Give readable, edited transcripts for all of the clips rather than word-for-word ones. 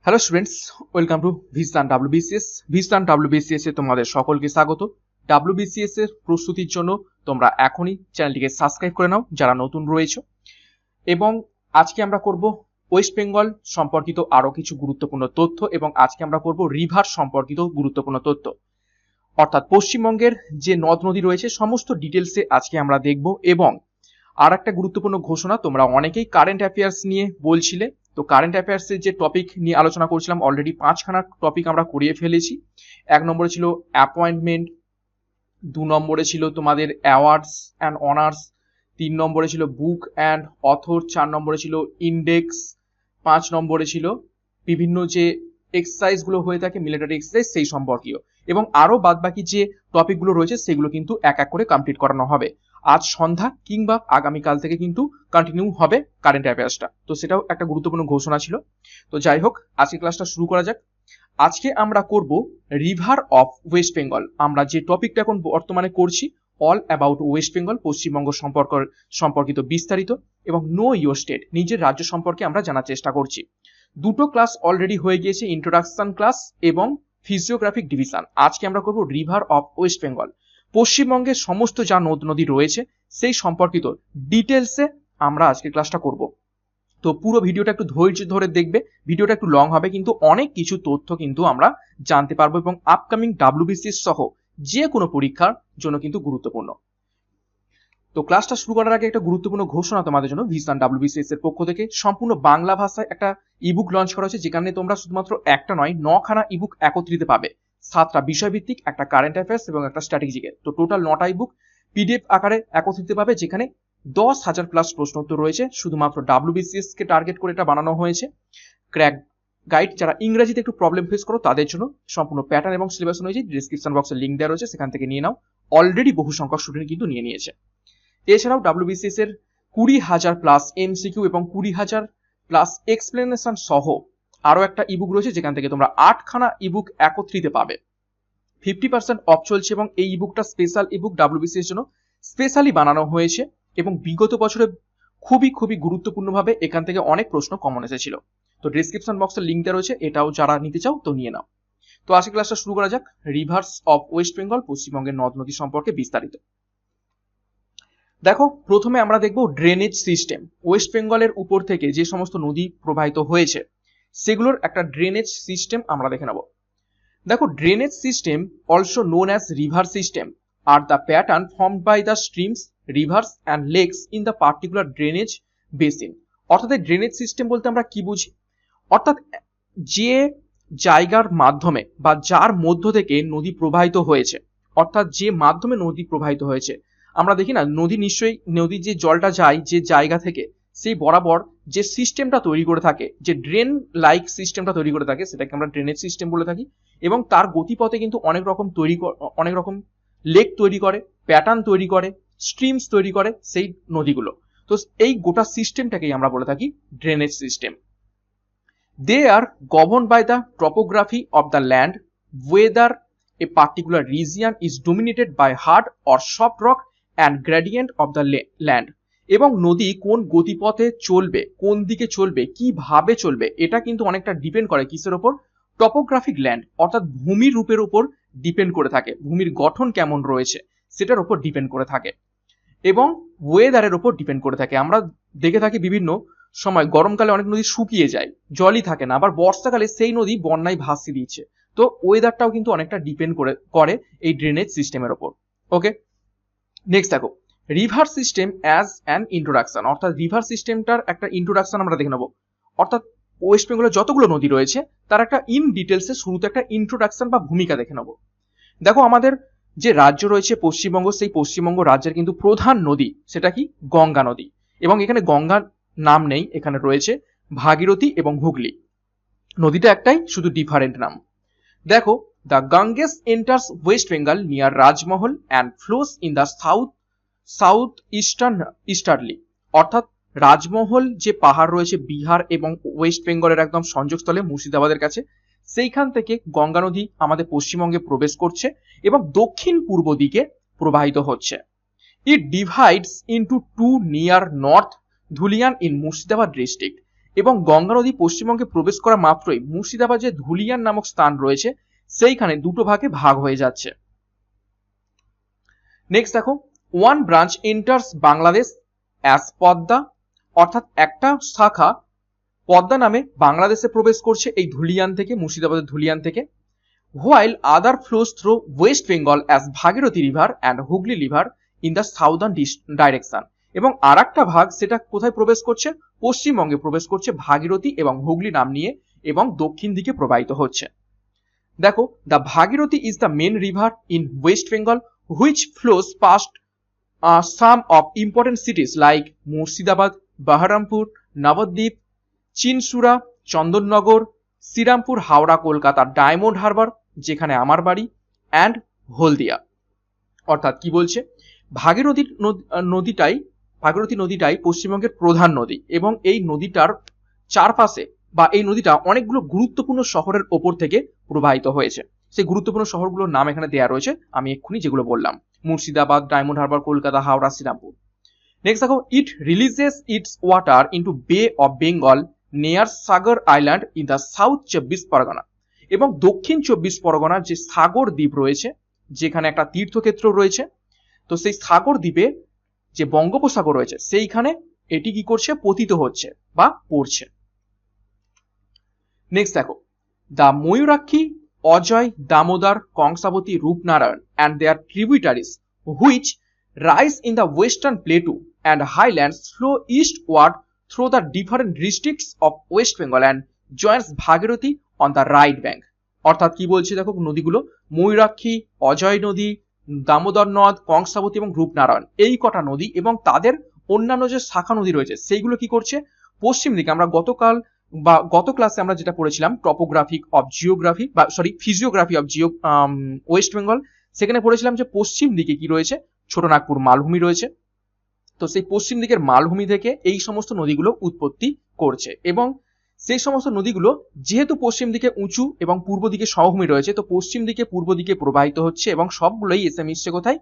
Hello students, welcome to Vistan WBCS. Vistan WBCS এ তোমাদের সকলকে স্বাগত। ডাব্লিউবিসিএস এর প্রস্তুতির জন্য তোমরা এখনই চ্যানেলটিকে সাবস্ক্রাইব করে নাও যারা নতুন রয়েছে। এবং আজকে আমরা করব ওয়েস্ট বেঙ্গল সম্পর্কিত আরো কিছু গুরুত্বপূর্ণ তথ্য, এবং আজকে আমরা করব রিভার সম্পর্কিত গুরুত্বপূর্ণ তথ্য, অর্থাৎ পশ্চিমবঙ্গের যে নদ নদী রয়েছে সমস্ত ডিটেলসে আজকে আমরা দেখব। এবং আর একটা গুরুত্বপূর্ণ ঘোষণা, তোমরা অনেকেই কারেন্ট অ্যাফেয়ার্স নিয়ে বলছিলে, তো কারেন্ট অ্যাফেয়ার্সের যে টপিক নিয়ে আলোচনা করছিলাম অলরেডি 5খানা টপিক আমরা করিয়ে ফেলেছি। 1 নম্বরে ছিল অ্যাপয়েন্টমেন্ট, 2 নম্বরে ছিল তোমাদের অ্যাওয়ার্ডস অ্যান্ড অনার্স, 3 নম্বরে ছিল বুক অ্যান্ড অথর, 4 নম্বরে ছিল ইন্ডেক্স, 5 নম্বরে ছিল বিভিন্ন যে এক্সারসাইজগুলো হয়ে থাকে মিলিটারি এক্সারসাইজ সেই সম্পর্কীয়, এবং আরো বাদবাকি যে টপিকগুলো রয়েছে সেগুলো কিন্তু এক এক করে কমপ্লিট করানো হবে। আজ সন্ধ্যা কিংবা আগামীকাল থেকে কিন্তু কন্টিনিউ হবে কারেন্ট অ্যাফেয়ার্সটা, তো সেটাও একটা গুরুত্বপূর্ণ ঘোষণা ছিল। তো যাই হোক, আজকে ক্লাসটা শুরু করা যাক। আজকে আমরা করব রিভার অফ ওয়েস্ট বেঙ্গল। আমরা যে টপিকটা এখন বর্তমানে করছি all about West Bengal, Paschimbanga সম্পর্কিত বিস্তারিত, এবং নো ইয়োর স্টেট, নিজের রাজ্য সম্পর্কে আমরা জানার চেষ্টা করছি। দুটো ক্লাস অলরেডি হয়ে গিয়েছে, ইন্ট্রোডাকশন ক্লাস এবং ফিজিওগ্রাফিক ডিভিশন। আজকে আমরা করব রিভার অফ ওয়েস্ট বেঙ্গল, পশ্চিমবঙ্গের সমস্ত যা নদ নদী রয়েছে সেই সম্পর্কিত ডিটেলসে আমরা আজকে ক্লাসটা করব। তো পুরো ভিডিওটা একটু ধৈর্য ধরে দেখবে, ভিডিওটা একটু লং হবে কিন্তু অনেক কিছু তথ্য কিন্তু আমরা জানতে পারবো, এবং আপকামিং ডাব্লিউবিসিএস সহ যে কোনো পরীক্ষার জন্য কিন্তু গুরুত্বপূর্ণ। তো ক্লাসটা শুরু করার আগে একটা গুরুত্বপূর্ণ ঘোষণা তোমাদের জন্য। ভিসান ডাব্লিউবিসিএস এর পক্ষ থেকে সম্পূর্ণ বাংলা ভাষায় একটা ইবুক লঞ্চ করা হয়েছে, যেখানে তোমরা শুধুমাত্র একটা নয় 9খানা ইবুক একত্রিত পাবে। 7টা বিষয়ভিত্তিক, একটা কারেন্ট অ্যাফেয়ার্স এবং একটা স্ট্র্যাটেজিকের, তো টোটাল 9টা ইবুক পিডিএফ আকারে একত্রিত পাবে, যেখানে 10,000 প্লাস প্রশ্ন উত্তর রয়েছে। শুধুমাত্র ডাব্লিউবিসিএস কে টার্গেট করে এটা বানানো হয়েছে। ক্র্যাক গাইড, যারা ইংরেজিতে একটু প্রবলেম ফেস করো তাদের জন্য সম্পূর্ণ প্যাটার্ন এবং সিলেবাস অনুযায়ী ডিসক্রিপশন বক্সে লিঙ্ক দেওয়া রয়েছে, সেখান থেকে নিয়ে নাও। অলরেডি বহু সংখ্যক স্টুডেন্ট কিন্তু নিয়ে নিয়েছে। এছাড়াও ডাব্লিউবিসিএস এর 20,000 প্লাস এমসিকিউ এবং 20,000 প্লাস এক্সপ্লেনেশন সহ আরো একটা ইবুক রয়েছে, যেখান থেকে তোমরা 8খানা ইবুক একত্রিত পাবে। 50% অফ চলছে, এবং এই ইবুকটা স্পেশাল ইবুক ডাব্লিউবিসিএস জন্য স্পেশালি বানানো হয়েছে, এবং বিগত বছরে খুবই গুরুত্বপূর্ণভাবে এখান থেকে অনেক প্রশ্ন কমন এসেছিল। তো ডিসক্রিপশন বক্সে লিঙ্ক দেওয়া রয়েছে, এটাও যারা নিতে চাও তো নিয়ে নাও। তো আজকে ক্লাসটা শুরু করা যাক। রিভার্স অফ ওয়েস্ট বেঙ্গল, পশ্চিমবঙ্গের নদ নদী সম্পর্কে বিস্তারিত। দেখো, প্রথমে আমরা দেখব ড্রেনেজ সিস্টেম। ওয়েস্ট বেঙ্গলের উপর থেকে যে সমস্ত নদী প্রবাহিত হয়েছে সেগুলোর একটা ড্রেনেজ সিস্টেম আমরা দেখে নেব। দেখো, drainage system also known as river system are the pattern formed by the streams, rivers and lakes in the particular drainage basin. অর্থাৎ ড্রেনেজ সিস্টেম বলতে আমরা কি বুঝি, অর্থাৎ যে জায়গার মাধ্যমে বা যার মধ্য থেকে নদী প্রবাহিত হয়েছে, অর্থাৎ যে মাধ্যমে নদী প্রবাহিত হয়েছে। আমরা দেখি না, নদী নিশ্চয়ই, নদীর যে জলটা যায় যে জায়গা থেকে, সেই বরাবর যে সিস্টেমটা তৈরি করে থাকে, যে ড্রেন লাইক সিস্টেমটা তৈরি করে থাকে, সেটাকে আমরা ড্রেনেজ সিস্টেম বলে থাকি। এবং তার গতিপথে কিন্তু অনেক রকম লেক তৈরি করে, প্যাটার্ন তৈরি করে, স্ট্রিমস তৈরি করে সেই নদীগুলো। তো এই গোটা সিস্টেমটাকেই আমরা বলে থাকি drainage system. They are governed by the topography of the land, whether a particular region is dominated by hard or soft rock and gradient of the land. এবং নদী কোন গতিপথে চলবে, কোন দিকে চলবে, কিভাবে চলবে, এটা কিন্তু অনেকটা ডিপেন্ড করে কিসের উপর, টপোগ্রাফিক ল্যান্ড, অর্থাৎ ভূমির রূপের উপর ডিপেন্ড করে থাকে, ভূমির গঠন কেমন রয়েছে সেটার উপর ডিপেন্ড করে থাকে, এবং ওয়েদারের উপর ডিপেন্ড করে থাকে। আমরা দেখে থাকি বিভিন্ন সময় গরমকালে অনেক নদী শুকিয়ে যায়, জলই থাকে না, আবার বর্ষাকালে সেই নদী বন্যায় ভাসিয়ে দিচ্ছে। তো ওয়েদারটাও কিন্তু অনেকটা ডিপেন্ড করে এই ড্রেনেজ সিস্টেমের উপর। ওকে, নেক্সট দেখো, river system as an introduction. অর্থাৎ রিভার সিস্টেমটার একটা ইন্ট্রোডাকশন আমরা দেখে নেবো। অর্থাৎ ওয়েস্ট বেঙ্গলের যতগুলো নদী রয়েছে তার একটা ইন ডিটেলসে শুরুতে একটা ইন্ট্রোডাকশন বা ভূমিকা দেখে নেবো। দেখো, আমাদের যে রাজ্য রয়েছে পশ্চিমবঙ্গ, সেই পশ্চিমবঙ্গ রাজ্যের কিন্তু প্রধান নদী সেটা কি, গঙ্গা নদী। এবং এখানে গঙ্গার নাম নেই, এখানে রয়েছে ভাগীরথী এবং হুগলি। নদীটা একটাই, শুধু ডিফারেন্ট নাম। দেখো, the Ganges enters West Bengal near Rajmahal and flows in the south easterly. অর্থাৎ রাজমহল যে পাহাড় রয়েছে বিহার এবং ওয়েস্ট বেঙ্গলের একদম সংযোগস্থলে মুর্শিদাবাদের কাছে, সেইখান থেকে গঙ্গা নদী আমাদের পশ্চিমবঙ্গে প্রবেশ করছে এবং দক্ষিণ পূর্ব দিকে প্রবাহিত হচ্ছে। It divides into two near north Dhulian in Murshidabad district. এবং গঙ্গা নদী পশ্চিমবঙ্গে প্রবেশ করা মাত্রই মুর্শিদাবাদ যে ধুলিয়ান নামক স্থান রয়েছে সেইখানে দুটো ভাগে ভাগ হয়ে যাচ্ছে। নেক্সট দেখো, one branch enters Bangladesh as Padma, অর্থাৎ একটা শাখা পদ্মা নামে বাংলাদেশে প্রবেশ করছে এই ধুলিয়ান থেকে, মুর্শিদাবাদের ধুলিয়ান থেকে। While other flows through West Bengal as Bhagirathi river and Hooghly river in the southern direction, এবং আর একটা ভাগ সেটা কোথায় প্রবেশ করছে, পশ্চিমবঙ্গে প্রবেশ করছে ভাগীরথী এবং হুগলি নাম নিয়ে এবং দক্ষিণ দিকে প্রবাহিত হচ্ছে। দেখো, the Bhagirathi is the main river in West Bengal which flows past some of important cities like Murshidabad, Baharampur, Nabadwip, Chinsurah, Chandannagar, Serampore, Howrah, Kolkata, Diamond Harbour যেখানে আমার বাড়ি, অ্যান্ড হলদিয়া। অর্থাৎ কি বলছে, ভাগীরথী নদীটাই পশ্চিমবঙ্গের প্রধান নদী এবং এই নদীটার চারপাশে বা এই নদীটা অনেকগুলো গুরুত্বপূর্ণ শহরের ওপর থেকে প্রবাহিত হয়েছে। সেই গুরুত্বপূর্ণ শহরগুলোর নাম এখানে দেওয়া রয়েছে, আমি এক্ষুনি যেগুলো বললাম, মুর্শিদাবাদ, ডায়মন্ড হারবার, কলকাতা, হাওড়া, শ্রীরামপুর। নেক্সট দেখো, ইট রিলিজেস ইটস ওয়াটার ইন্টু বে of Bengal near Sagar island in the south 24 Pargana, এবং দক্ষিণ 24 পরগনার যে সাগর দ্বীপ রয়েছে যেখানে একটা তীর্থক্ষেত্র রয়েছে, তো সেই সাগর দ্বীপে যে বঙ্গোপসাগর রয়েছে সেইখানে এটি কি করছে, পতিত হচ্ছে বা পড়ছে। নেক্সট দেখো, the Mayurakshi, Ajay, Damodar, Kangsabati, Rupnarayan and their tributaries which rise in the western plateau and highlands flow eastward through the different districts of West Bengal and joins Bhagirathi on the right bank। অর্থাৎ কি বলছে দেখো, নদীগুলো ময়ূরাক্ষী, অজয় নদী, দামোদর নদ, কংসাবতী এবং রূপনারায়ণ এই কটা নদী এবং তাদের অন্যান্য যে শাখা নদী রয়েছে সেইগুলো কি করছে, পশ্চিম দিকে, আমরা গত ক্লাসে আমরা যেটা পড়েছিলাম টপোগ্রাফিক অফ জিওগ্রাফি বা ফিজিওগ্রাফি অফ ওয়েস্ট বেঙ্গল, সেখানে পড়েছিলাম যে পশ্চিম দিকে কি রয়েছে, ছোটনাগপুর মালভূমি রয়েছে। তো সেই পশ্চিম দিকের মালভূমি থেকে এই সমস্ত নদীগুলো উৎপত্তি করছে এবং সেই সমস্ত নদীগুলো যেহেতু পশ্চিম দিকে উঁচু এবং পূর্ব দিকে সমভূমি রয়েছে, তো পশ্চিম দিকে পূর্ব দিকে প্রবাহিত হচ্ছে এবং সবগুলোই এসে মিশছে কোথায়,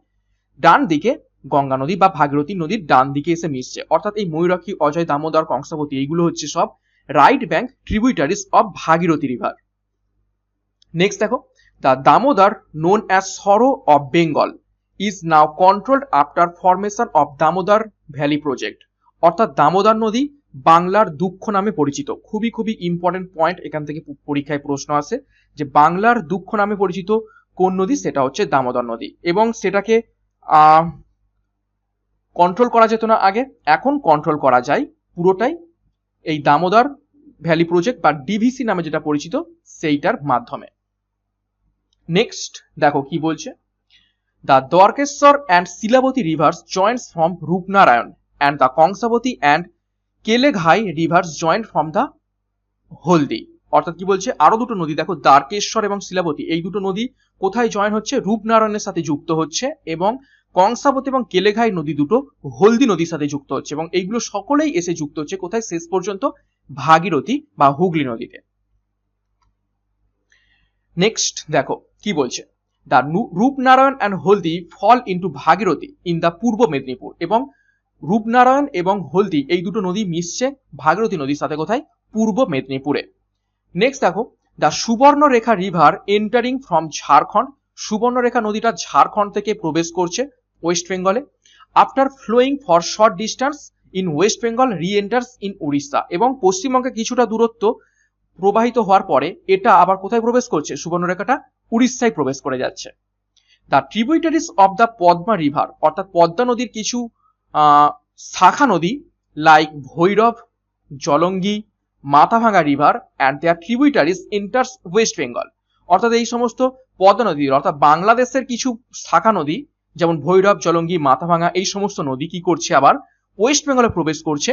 ডান দিকে গঙ্গা নদী বা ভাগীরথী নদীর ডান দিকে এসে মিশছে। অর্থাৎ এই ময়ূরাক্ষী, অজয়, দামোদর, কংসাবতী এইগুলো হচ্ছে সব right bank tributaries of Bhagirathi river. Next দেখো, the Damodar known as sorrow of Bengal is now controlled after formation of Damodar valley project. অর্থাৎ দামোদর নদী বাংলার দুঃখ নামে পরিচিত। খুবই ইম্পর্টেন্ট পয়েন্ট, এখান থেকে পরীক্ষায় প্রশ্ন আসে যে বাংলার দুঃখ নামে পরিচিত কোন নদী, সেটা হচ্ছে দামোদর নদী এবং সেটাকে কন্ট্রোল করা যেত না আগে, এখন কন্ট্রোল করা যায় পুরোটাই এই দামোদর ভ্যালি প্রজেক্ট বা ডিভিসি নামে যেটা পরিচিত সেইটার মাধ্যমে। নেক্সট দেখো কি বলছে, the Dwarakeswar and Shilabati rivers joints from Rupnarayan and the Kangsabati and Kaleghai rivers joint from the Haldi. অর্থাৎ কি বলছে, আরো দুটো নদী দেখো, দ্বারকেশ্বর এবং শিলাবতী এই দুটো নদী কোথায় জয়েন হচ্ছে, রূপনারায়ণের সাথে যুক্ত হচ্ছে এবং কংসাবতী এবং কেলেঘাই নদী দুটো হলদি নদীর সাথে যুক্ত হচ্ছে এবং এইগুলো সকলেই এসে যুক্ত হচ্ছে কোথায়, শেষ পর্যন্ত ভাগীরথী বা হুগলি নদীতে। নেক্সট দেখো কি বলছে, the Rupnarayan and Haldi fall into Bhagirathi in the Purba Medinipur, এবং রূপনারায়ণ এবং হলদি এই দুটো নদী মিশছে ভাগীরথী নদীর সাথে কোথায়, পূর্ব মেদিনীপুরে। নেক্সট দেখো, the Subarnarekha river entering from Jharkhand, Subarnarekha নদীটা ঝাড়খণ্ড থেকে প্রবেশ করছে ওয়েস্ট বেঙ্গলে। After flowing for short distance in West Bengal reenters in Orissa, এবং পশ্চিমবঙ্গে কিছুটা দূরত্ব প্রবাহিত হওয়ার পরে এটা আবার কোথায় প্রবেশ করছে, সুবর্ণরেখাটা উড়িষ্যায় প্রবেশ করে যাচ্ছে। The tributaries of the Padma river, অর্থাৎ পদ্মা নদীর কিছু শাখা নদী like Bhairab, Jalangi, Mathabhanga river and their tributaries enters West Bengal. অর্থাৎ এই সমস্ত পদ্মা নদীর অর্থাৎ বাংলাদেশের কিছু শাখা নদী যেমন ভৈরব, জলঙ্গি, মাথাভাঙা এই সমস্ত নদী কি করছে, আবার ওয়েস্ট বেঙ্গলে প্রবেশ করছে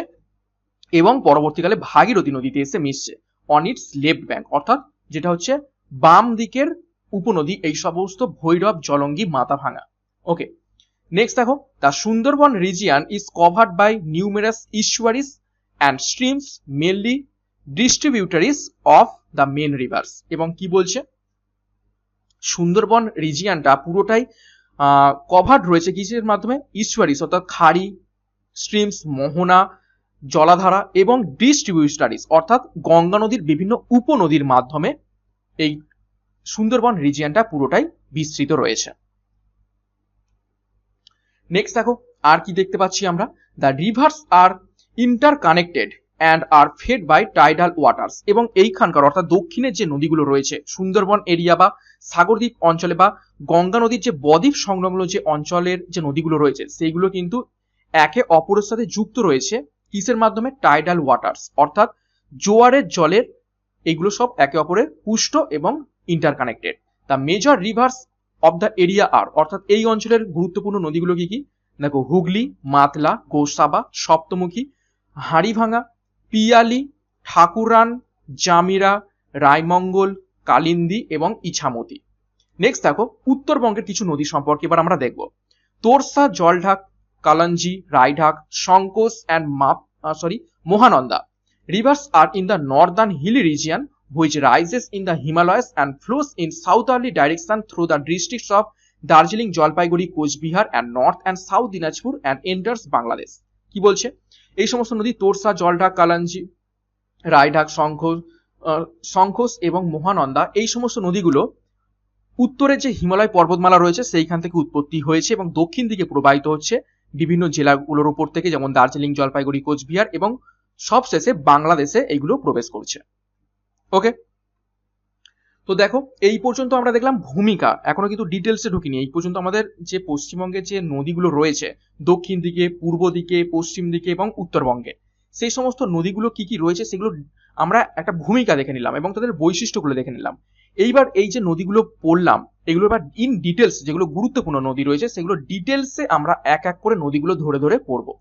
এবং পরবর্তীকালে ভাগীরথী নদীতে এসে মিশছে অন ইটস লেফট ব্যাঙ্ক, অর্থাৎ যেটা হচ্ছে বাম দিকের উপনদী এই সমস্ত ভৈরব, জলঙ্গি, মাথাভাঙা। ওকে, নেক্সট দেখো, the Sundarban region is covered by numerous estuaries and streams mainly distributaries of the main rivers. এবং কি বলছে, সুন্দরবন রিজিয়নটা পুরোটাই কভার্ড রয়েছে কিসের মাধ্যমে, ইস্টুয়ারিজ অর্থাৎ খাড়ি, স্ট্রিমস, মোহনা, জলাধারা এবং ডিস্ট্রিবিউটারিজ অর্থাৎ গঙ্গা নদীর বিভিন্ন উপনদীর মাধ্যমে এই সুন্দরবন রিজিয়নটা পুরোটাই বিস্তৃত রয়েছে। নেক্সট দেখো আর কি দেখতে পাচ্ছি আমরা, the rivers are interconnected and are fed by tidal waters, এবং এইখানকার অর্থাৎ দক্ষিণের যে নদীগুলো রয়েছে সুন্দরবন এরিয়া বা সাগরদ্বীপ অঞ্চলে বা গঙ্গা নদীর যে বদ্বীপ সংলগ্ন যে অঞ্চলের যে নদীগুলো রয়েছে সেইগুলো কিন্তু একে অপরের সাথে যুক্ত রয়েছে কিসের মাধ্যমে, টাইডাল ওয়াটার্স অর্থাৎ জোয়ারের জলের, এইগুলো সব একে অপরের পুষ্ট এবং interconnected. The major rivers of the area are, অর্থাৎ এই অঞ্চলের গুরুত্বপূর্ণ নদীগুলো কি কি, দেখো হুগলি, মাতলা, গোসাবা, সপ্তমুখী, হাড়িভাঙা, পিয়ালি, ঠাকুরান, জামিরা, রায়মঙ্গল, কালিন্দী এবং ইছামতি। নেক্সট দেখো উত্তরবঙ্গের কিছু নদী সম্পর্কে এবার আমরা দেখব। তোরসা, জলঢাক, কালাঞ্জি, রায়ঢাক, সংকোচ and Mahananda rivers are in the northern hilly region which rises in the Himalayas and flows in southerly direction through the districts of Darjeeling, Jalpaiguri, Coachbihar and North and South Dinajpur and enters Bangladesh। কি বলছে, এই সমস্ত নদী তোরসা, জলঢাক, কালাঞ্জি, রায়ঢাক, সংকোচ এবং মহানন্দা, এই সমস্ত নদীগুলো উত্তরে যে হিমালয় পর্বতমালা রয়েছে সেইখান থেকে উৎপত্তি হয়েছে এবং দক্ষিণ দিকে প্রবাহিত হচ্ছে বিভিন্ন জেলাগুলোর উপর থেকে, যেমন দার্জিলিং, জলপাইগুড়ি, কোচবিহার এবং সবশেষে বাংলাদেশে এইগুলো প্রবেশ করছে। ওকে, তো দেখো এই পর্যন্ত আমরা দেখলাম ভূমিকা, এখনো কিন্তু ডিটেলসে ঢুকিনি। এই পর্যন্ত আমাদের যে পশ্চিমবঙ্গের যে নদীগুলো রয়েছে দক্ষিণ দিকে, পূর্ব দিকে, পশ্চিম দিকে এবং উত্তরবঙ্গে, সেই সমস্ত নদীগুলো কি কি রয়েছে সেগুলো আমরা একটা ভূমিকা দেখে নিলাম এবং তাদের বৈশিষ্ট্যগুলো দেখে নিলাম। এইবার এই যে নদীগুলো পড়লাম এগুলো এবার ইন ডিটেলস, যেগুলো গুরুত্বপূর্ণ নদী রয়েছে সেগুলো ডিটেলসে আমরা এক এক করে নদীগুলো ধরে ধরে পড়বো।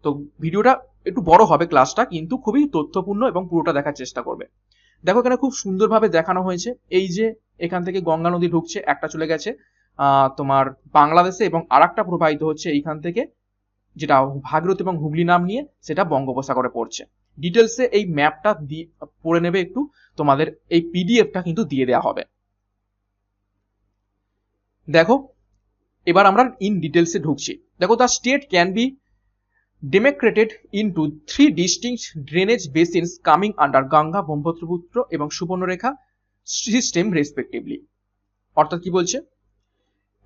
তো ভিডিওটা একটু বড় হবে ক্লাসটা, কিন্তু খুবই তথ্যপূর্ণ এবং পুরোটা দেখার চেষ্টা করবে। দেখো এখানে খুব সুন্দরভাবে দেখানো হয়েছে, এই যে এখান থেকে গঙ্গা নদী ঢুকছে, একটা চলে গেছে তোমার বাংলাদেশে এবং আরেকটা প্রবাহিত হচ্ছে এইখান থেকে, যেটা ভাগীরথী এবং হুগলি নাম নিয়ে, সেটা বঙ্গোপসাগরে পড়ছে। ডিটেলসে এই ম্যাপটা পড়ে নেবে একটু, তোমাদের এই পিডিএফটা কিন্তু দিয়ে দেওয়া হবে। দেখো এবার আমরা ইন ডিটেলসে ঢুকছি। দেখো the state can be demarcated into 3 distinct drainage basins coming under Ganga, Brahmaputra এবং সুবর্ণরেখা সিস্টেম রেসপেক্টিভলি। অর্থাৎ কি বলছে,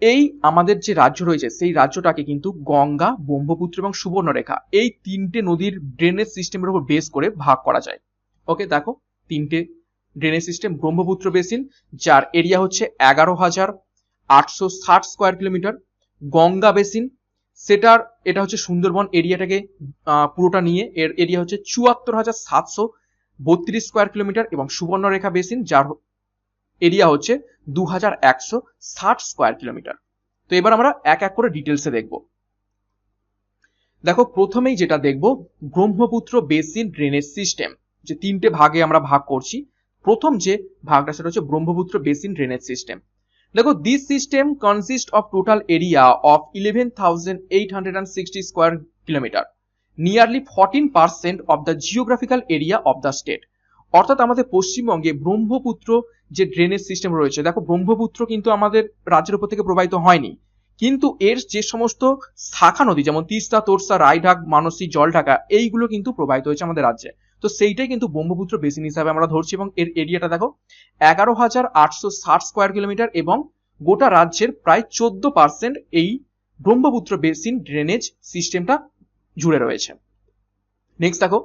এই আমাদের যে রাজ্য রয়েছে সেই রাজ্যটাকে কিন্তু গঙ্গা, ব্রহ্মপুত্র এবং সুবর্ণরেখা এই তিনটে নদীর ড্রেনেজ সিস্টেমের উপর বেস করে ভাগ করা যায়। ওকে, দেখো তিনটে ড্রেনেজ সিস্টেম, ব্রহ্মপুত্র বেসিন যার এরিয়া হচ্ছে 11,860 স্কোয়ার কিলোমিটার, গঙ্গা বেসিন এটা হচ্ছে সুন্দরবন এরিয়াটাকে পুরোটা নিয়ে, এর এরিয়া হচ্ছে 74,732 স্কোয়ার কিলোমিটার, এবং সুবর্ণরেখা বেসিন যার এরিয়া হচ্ছে 2,160 স্কোয়ার কিলোমিটার। তো এবার আমরা এক এক করে ডিটেলসে দেখব। দেখো প্রথমেই যেটা দেখব ব্রহ্মপুত্র বেসিন ড্রেনেজ সিস্টেম, যে তিনটে ভাগে আমরা ভাগ করছি। প্রথম যে ভাগটা সেটা হচ্ছে ব্রহ্মপুত্র বেসিন ড্রেনেজ সিস্টেম। দেখো this system consist of total area of 11,860 square kilometre, nearly 14% of the geographical area of the state. অর্থাৎ আমাদের পশ্চিমবঙ্গে ব্রহ্মপুত্র যে ড্রেনেজ সিস্টেম রয়েছে, দেখো ব্রহ্মপুত্র কিন্তু আমাদের রাজ্যের উপর থেকে প্রবাহিত হয়নি, কিন্তু এর যে সমস্ত শাখা নদী যেমন তিস্তা, তোরসা, রায়ঢাক, মানসী, জলঢাকা এইগুলো কিন্তু প্রবাহিত হয়েছে আমাদের রাজ্যে। তো সেইটাই কিন্তু ব্রহ্মপুত্র বেসিন হিসাবে আমরা ধরছি এবং এর এরিয়াটা দেখো 11,860 স্কোয়ার কিলোমিটার এবং গোটা রাজ্যের প্রায় 14% এই ব্রহ্মপুত্র বেসিন ড্রেনেজ সিস্টেমটা জুড়ে রয়েছে। নেক্সট দেখো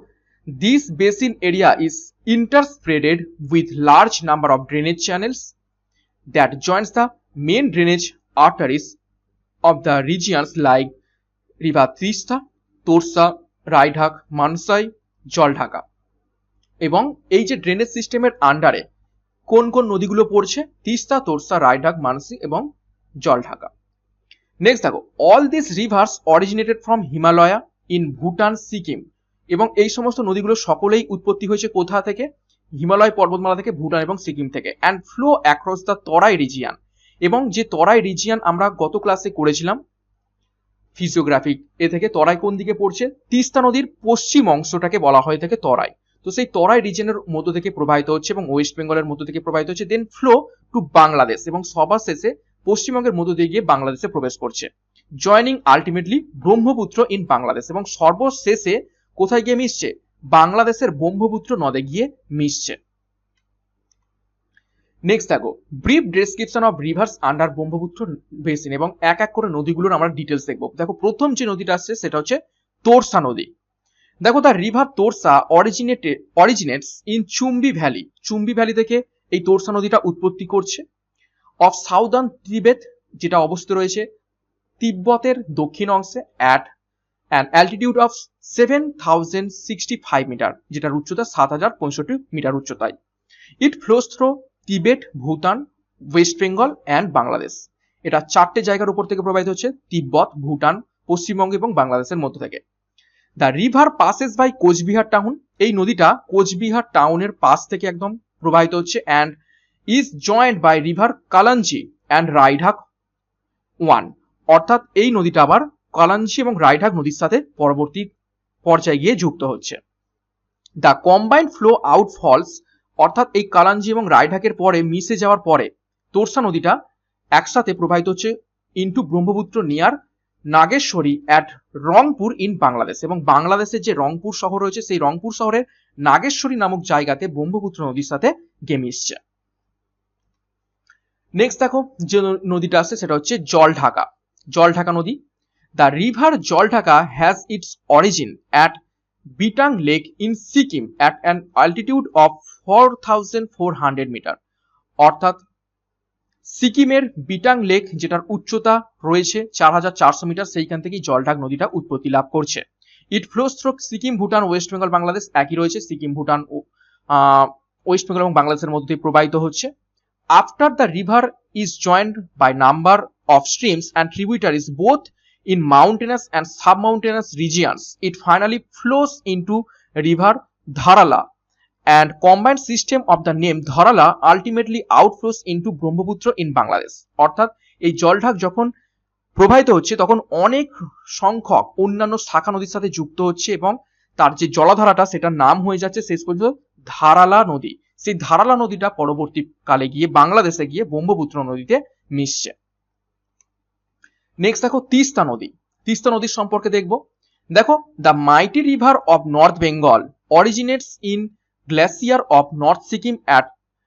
this basin area is interspreaded with large number of drainage channels that joins the main drainage arteries of the regions like river Tista, Torsa, Raidhak, Mansai, Jaldhaka. এবং এই যে ড্রেনেজ সিস্টেমের আন্ডারে কোন কোন নদীগুলো পড়ছে, তিস্তা, তোরসা, রায়ঢাক, মানসী এবং জলঢাকা। নেক্সট দেখো all this rivers originated from Himalaya in Bhutan, Sikkim, এবং এই সমস্ত নদীগুলো সকলেই উৎপত্তি হয়েছে কোথা থেকে, হিমালয় পর্বতমালা থেকে, ভুটান এবং সিকিম থেকে, and flow across the Terai region. এবং যে তরাই রিজিয়ান আমরা গত ক্লাসে করেছিলাম ফিজিওগ্রাফিক, এ থেকে তরাই কোন দিকে পড়ছে, তিস্তা নদীর পশ্চিম অংশটাকে বলা হয়ে থাকে তরাই। তো সেই তরাই রিজনের মধ্য থেকে প্রবাহিত হচ্ছে এবং ওয়েস্ট বেঙ্গলের মধ্য থেকে প্রবাহিত হচ্ছে, দেন ফ্লো টু বাংলাদেশ এবং সবার শেষে পশ্চিমবঙ্গের মধ্য দিয়ে গিয়ে বাংলাদেশে প্রবেশ করছে, joining ultimately Brahmaputra in Bangladesh, এবং সর্বশেষে কোথায় গিয়ে মিশছে? বাংলাদেশের ব্রহ্মপুত্র নদে গিয়ে মিশছে। নেক্সট দেখো, brief description of rivers under Brahmaputra basin, এবং এক এক করে নদীগুলোর আমরা ডিটেলস দেখবো। দেখো প্রথম যে নদীটা আসছে সেটা হচ্ছে তোরসা নদী। দেখো the river Torsa originates in Chumbi valley. Chumbi valley থেকে এই তোরসা নদীটা উৎপত্তি করছে। অফ সাউদার্ন তিবেত, যেটা অবস্থিত রয়েছে তিব্বতের দক্ষিণ অংশে, at an altitude of 7065 metre, যেটার উচ্চতা 7065 মিটার উচ্চতায়। It flows through Tibet, Bhutan, West Bengal and Bangladesh. এটা 4টে জায়গার উপর থেকে প্রবাহিত হচ্ছে, তিব্বত, ভুটান, পশ্চিমবঙ্গ এবং বাংলাদেশের মধ্য থেকে। The river passes by Coochbehar town. এই নদীটা কোচবিহার টাউনের পাশ থেকে একদম প্রবাহিত হচ্ছে, and is joint by river Kalanji and Raidak 1। অর্থাৎ এই নদীটা আবার কালাঞ্জি এবং রায়ঢাক নদীর সাথে পরবর্তী পর্যায়ে গিয়ে যুক্ত হচ্ছে। The combined flow out falls, অর্থাৎ এই কালাঞ্জি এবং রায়ঢাকের পরে মিশে যাওয়ার পরে তোরসা নদীটা একসাথে প্রবাহিত হচ্ছে into Brahmaputra near Nageshwari at Rangpur in Bangladesh. এবং বাংলাদেশের যে রংপুর শহর রয়েছে সেই রংপুর শহরের নাগেশ্বরী নামক জায়গাতে ব্রহ্মপুত্র নদীর সাথে গিয়ে মিশছে। নেক্সট দেখো যে নদীটা আসছে সেটা হচ্ছে জলঢাকা। জলঢাকা নদী। The river Jaldhaka has its origin at Bitang lake in Sikkim at an altitude of 4400 metre. অর্থাৎ সিকিমের বিটাং লেক, যেটার উচ্চতা রয়েছে 4400 মিটার, সেইখান থেকেই জলঢাক নদীটা উৎপত্তি লাভ করছে। It flows through Sikkim, Bhutan, West Bengal, Bangladesh. একই রয়েছে, সিকিম, ভুটান, ওয়েস্ট বেঙ্গল এবং বাংলাদেশের মধ্যে প্রবাহিত হচ্ছে। After the river is joined by number of streams and tributaries both in mountainous and submountainous regions, it finally flows into river Dharala, and combined system of the name Dharala ultimately outflows into Brahmaputra in Bangladesh. অর্থাৎ এই জলঢাক যখন প্রবাহিত হচ্ছে তখন অনেক সংখ্যক অন্যান্য শাখা নদীর সাথে যুক্ত হচ্ছে, এবং তার যে জলাধারাটা সেটার নাম হয়ে যাচ্ছে শেষ পর্যন্ত ধারালা নদী। সেই ধারালা নদীটা পরবর্তীকালে গিয়ে বাংলাদেশে গিয়ে ব্রহ্মপুত্র নদীতে মিশছে। নেক্সট দেখো তিস্তা নদী। তিস্তা নদীর সম্পর্কে দেখবো। দেখো the mighty river of North Bengal originates in glacier of North Sikkim at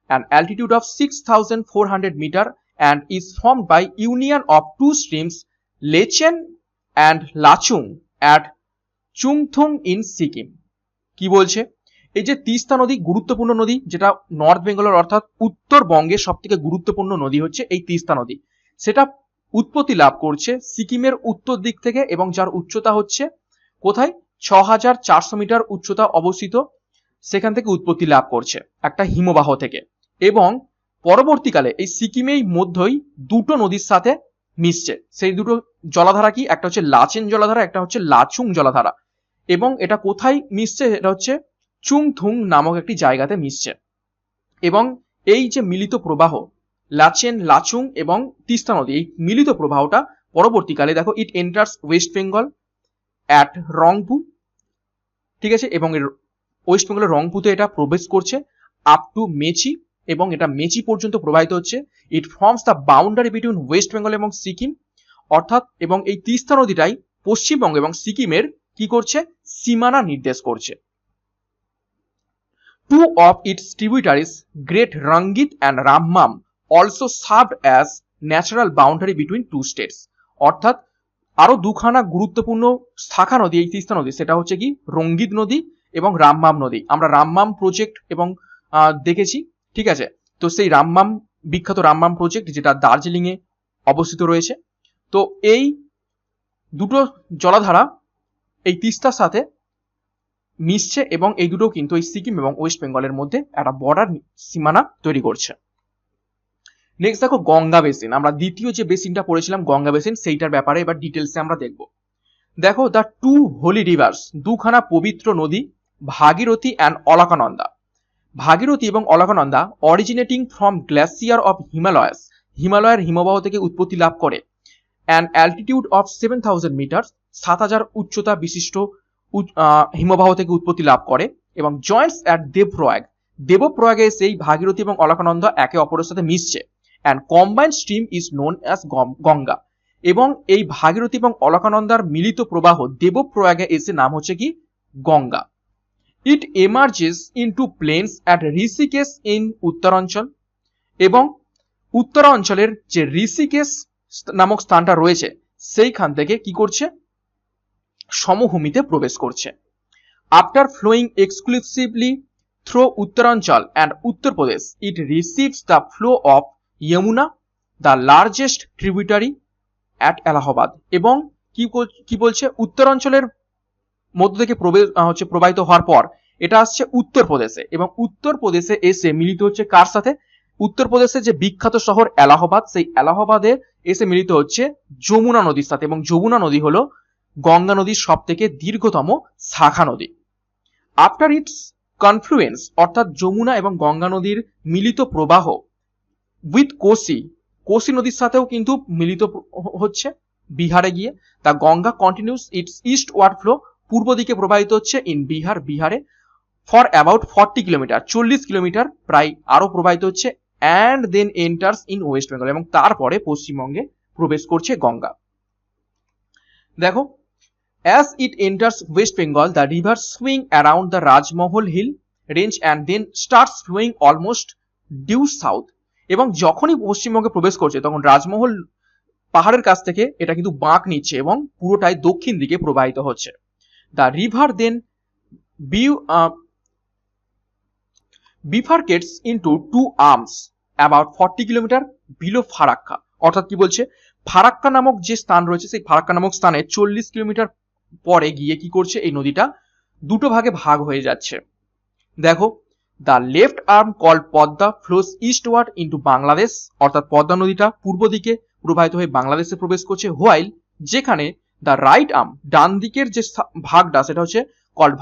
an altitude of 6400 metre and is formed by union of two streams, Lechen and Lachung at Chungthung in Sikkim। কি বলছে? এই যে তিস্তা নদী গুরুত্বপূর্ণ নদী, যেটা নর্থ বেঙ্গলের অর্থাৎ উত্তরবঙ্গের সব থেকে গুরুত্বপূর্ণ নদী হচ্ছে এই তিস্তা নদী। সেটা উৎপত্তি লাভ করছে সিকিমের উত্তর দিক থেকে, এবং যার উচ্চতা হচ্ছে কোথায় 6400 মিটার উচ্চতা অবস্থিত, সেখান থেকে উৎপত্তি লাভ করছে একটা হিমবাহ থেকে। এবং পরবর্তীকালে এই সিকিমের মধ্যেই দুটো নদীর সাথে মিশছে। সেই দুটো জলাধারা কি? একটা হচ্ছে লাচেন জলাধারা, একটা হচ্ছে লাচুং জলাধারা। এবং এটা কোথায় মিশছে? এটা হচ্ছে চুংথুং নামক একটি জায়গাতে মিশছে। এবং এই যে মিলিত প্রবাহ লাচেন, লাচুং এবং তিস্তা নদী, এই মিলিত প্রবাহটা পরবর্তীকালে দেখো it enters West Bengal at Rangpur, ঠিক আছে, এবং ওয়েস্ট বেঙ্গলের রংপুরে এটা প্রবেশ করছে আপ টু মেচি, এবং এটা মেচি পর্যন্ত প্রবাহিত হচ্ছে। It forms the boundary between West Bengal এবং সিকিম, অর্থাৎ এবং এই তিস্তা নদীটাই পশ্চিমবঙ্গ এবং সিকিমের কি করছে? সীমানা নির্দেশ করছে। Two of its tributaries, Great Rangit and Rammam, also served as natural boundary between two states। অর্থাৎ আরো দুখানা গুরুত্বপূর্ণ শাখা নদী এই তিস্তা নদী, সেটা হচ্ছে কি রঙ্গিত নদী এবং রামমাম নদী। আমরা রামমাম প্রজেক্ট এবং দেখেছি, ঠিক আছে। তো সেই রামমাম, বিখ্যাত রামমাম প্রজেক্ট যেটা দার্জিলিং এ অবস্থিত রয়েছে। তো এই দুটো জলাধারা এই তিস্তার সাথে মিশছে, এবং এই দুটো কিন্তু এই সিকিম এবং ওয়েস্ট বেঙ্গলের মধ্যে একটা বর্ডার সীমানা তৈরি করছে। নেক্সট দেখো গঙ্গা বেসিন। আমরা দ্বিতীয় যে বেসিনটা পড়েছিলাম গঙ্গা বেসিন, সেইটার ব্যাপারে এবার ডিটেলসে আমরা দেখব। দেখো দ্য টু হোলি রিভার্স, দুখানা পবিত্র নদী, ভাগীরথী অ্যান্ড অলকানন্দা। ভাগীরথী এবং Alaknanda originating from glacier of Himalayas, হিমালয়ের হিমবাহ থেকে উৎপত্তি লাভ করে, অ্যান্ড অ্যালটিটিউড অফ 7000 মিটার, 7000 উচ্চতা বিশিষ্ট হিমবাহ থেকে উৎপত্তি লাভ করে, এবং জয়েন্টস অ্যাট দেবপ্রয়াগ, দেবপ্রয়াগে সেই ভাগীরথী এবং অলকানন্দা একে অপরের সাথে মিশছে, and combined stream is known as Ganga. এবং এই ভাগীরথী এবং অলকানন্দার মিলিত প্রবাহ দেবপ্রয়াগে এসে নাম হচ্ছে কি Ganga. It emerges into plains at Rishikesh in Uttaranchal, এবং উত্তরাঞ্চলের যে ঋষিকেশ নামক স্থানটা রয়েছে সেইখান থেকে কি করছে, সমভূমিতে প্রবেশ করছে। After flowing exclusively through Uttaranchal and Uttar Pradesh, it receives the flow of Yamuna, the largest tributary at Allahabad. এবং কি বলছে, উত্তরাঞ্চলের মধ্য থেকে প্রবাহিত হওয়ার পর এটা আসছে উত্তরপ্রদেশে, এবং উত্তরপ্রদেশে এসে মিলিত হচ্ছে কার সাথে, উত্তরপ্রদেশের যে বিখ্যাত শহর এলাহাবাদ, সেই এলাহাবাদে এসে মিলিত হচ্ছে যমুনা নদীর সাথে, এবং যমুনা নদী হলো গঙ্গা নদীর সব থেকে দীর্ঘতম শাখা নদী। আফটার ইটস কনফ্লুয়েন্স, অর্থাৎ যমুনা এবং গঙ্গা নদীর মিলিত প্রবাহ উইথ কোসি নদীর সাথেও কিন্তু মিলিত হচ্ছে বিহারে গিয়ে, তা Ganga continues its eastward flow, পূর্ব দিকে প্রবাহিত হচ্ছে ইন বিহারে ফর অ্যাবাউট 40 কিলোমিটার, 40 কিলোমিটার প্রায় আরো প্রবাহিত হচ্ছে, and then enters in West Bengal, এবং তারপরে পশ্চিমবঙ্গে প্রবেশ করছে গঙ্গা। দেখো, as it enters West Bengal, the river swing around the Rajmahal hill range and then starts flowing almost due south, এবং যখনই পশ্চিমবঙ্গে প্রবেশ করছে তখন রাজমহল পাহাড়ের কাছ থেকে এটা কিন্তু বাঁক নিচ্ছে এবং পুরোটাই দক্ষিণ দিকে প্রবাহিত হচ্ছে। The river then bifurcates into two arms about 40 kilometre below Farakka, অর্থাৎ কি বলছে, ফারাক্কা নামক যে স্থান রয়েছে সেই ফারাক্কা নামক স্থানে 40 কিলোমিটার পরে গিয়ে কি করছে, এই নদীটা দুটো ভাগে ভাগ হয়ে যাচ্ছে। দেখো, the left arm called Padma flows eastward into Bangladesh, অর্থাৎ পদ্মা নদীটা পূর্ব দিকে প্রবাহিত হয়ে বাংলাদেশে প্রবেশ করছে, হোয়াইল যেখানে দ্য রাইট আর্ম ডান দিকের যে ভাগটা সেটা হচ্ছে কল্ড